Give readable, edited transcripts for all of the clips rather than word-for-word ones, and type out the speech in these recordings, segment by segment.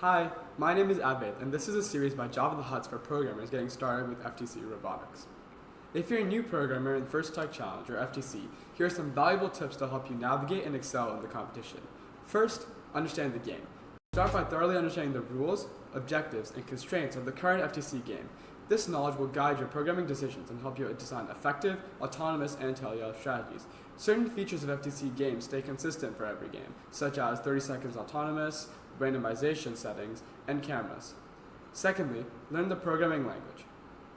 Hi, my name is Abed, and this is a series by Java the Hutts for programmers getting started with FTC robotics. If you're a new programmer in First Tech Challenge or FTC, here are some valuable tips to help you navigate and excel in the competition. First, understand the game. Start by thoroughly understanding the rules, objectives, and constraints of the current FTC game. This knowledge will guide your programming decisions and help you design effective, autonomous, and teleop strategies. Certain features of FTC games stay consistent for every game, such as 30 seconds autonomous, randomization settings, and cameras. Secondly, learn the programming language.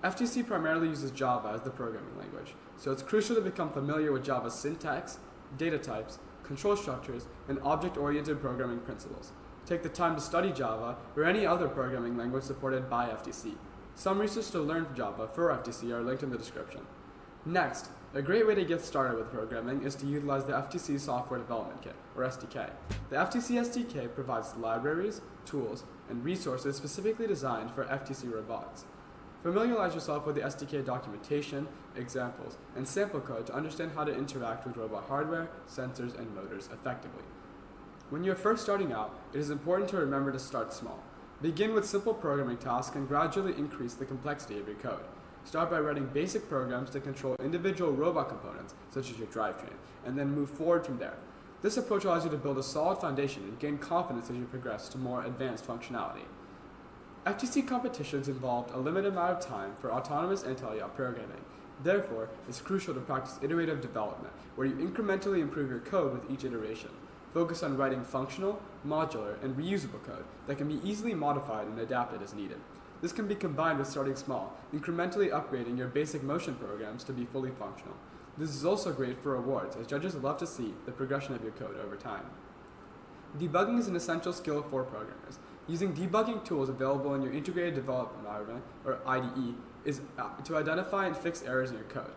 FTC primarily uses Java as the programming language, so it's crucial to become familiar with Java's syntax, data types, control structures, and object-oriented programming principles. Take the time to study Java or any other programming language supported by FTC. Some resources to learn Java for FTC are linked in the description. Next, a great way to get started with programming is to utilize the FTC Software Development Kit, or SDK. The FTC SDK provides libraries, tools, and resources specifically designed for FTC robotics. Familiarize yourself with the SDK documentation, examples, and sample code to understand how to interact with robot hardware, sensors, and motors effectively. When you're first starting out, it is important to remember to start small. Begin with simple programming tasks and gradually increase the complexity of your code. Start by writing basic programs to control individual robot components, such as your drivetrain, and then move forward from there. This approach allows you to build a solid foundation and gain confidence as you progress to more advanced functionality. FTC competitions involved a limited amount of time for autonomous and teleop programming. Therefore, it's crucial to practice iterative development, where you incrementally improve your code with each iteration. Focus on writing functional, modular, and reusable code that can be easily modified and adapted as needed. This can be combined with starting small, incrementally upgrading your basic motion programs to be fully functional. This is also great for awards, as judges love to see the progression of your code over time. Debugging is an essential skill for programmers. Using debugging tools available in your Integrated Development Environment, or IDE, is to identify and fix errors in your code.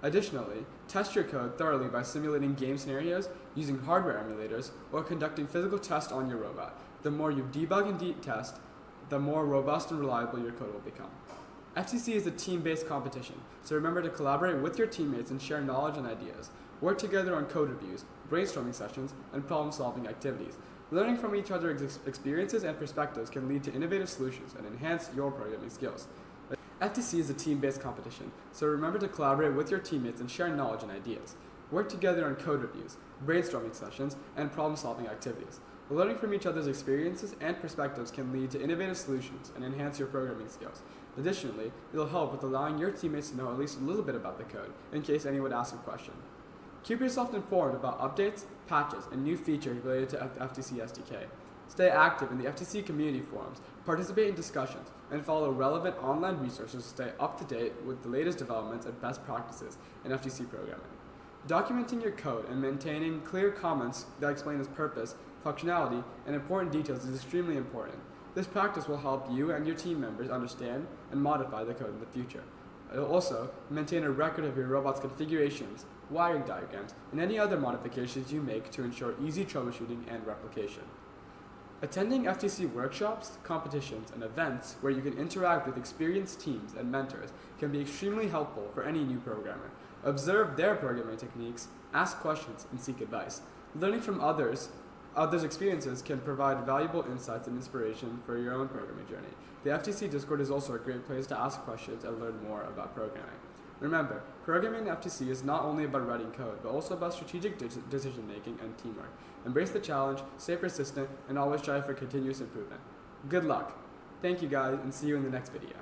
Additionally, test your code thoroughly by simulating game scenarios, using hardware emulators, or conducting physical tests on your robot. The more you debug and test, the more robust and reliable your code will become. FTC is a team-based competition, so remember to collaborate with your teammates and share knowledge and ideas. Work together on code reviews, brainstorming sessions, and problem-solving activities. Learning from each other's experiences and perspectives can lead to innovative solutions and enhance your programming skills. FTC is a team-based competition, so remember to collaborate with your teammates and share knowledge and ideas. Work together on code reviews, brainstorming sessions, and problem-solving activities. Learning from each other's experiences and perspectives can lead to innovative solutions and enhance your programming skills. Additionally, it'll help with allowing your teammates to know at least a little bit about the code, in case anyone asks a question. Keep yourself informed about updates, patches, and new features related to FTC SDK. Stay active in the FTC community forums, participate in discussions, and follow relevant online resources to stay up to date with the latest developments and best practices in FTC programming. Documenting your code and maintaining clear comments that explain its purpose, functionality, and important details is extremely important. This practice will help you and your team members understand and modify the code in the future. It will also maintain a record of your robot's configurations, wiring diagrams, and any other modifications you make to ensure easy troubleshooting and replication. Attending FTC workshops, competitions, and events where you can interact with experienced teams and mentors can be extremely helpful for any new programmer. Observe their programming techniques, ask questions, and seek advice. Learning from others' experiences can provide valuable insights and inspiration for your own programming journey. The FTC Discord is also a great place to ask questions and learn more about programming. Remember, programming in FTC is not only about writing code, but also about strategic decision-making and teamwork. Embrace the challenge, stay persistent, and always strive for continuous improvement. Good luck! Thank you guys, and see you in the next video.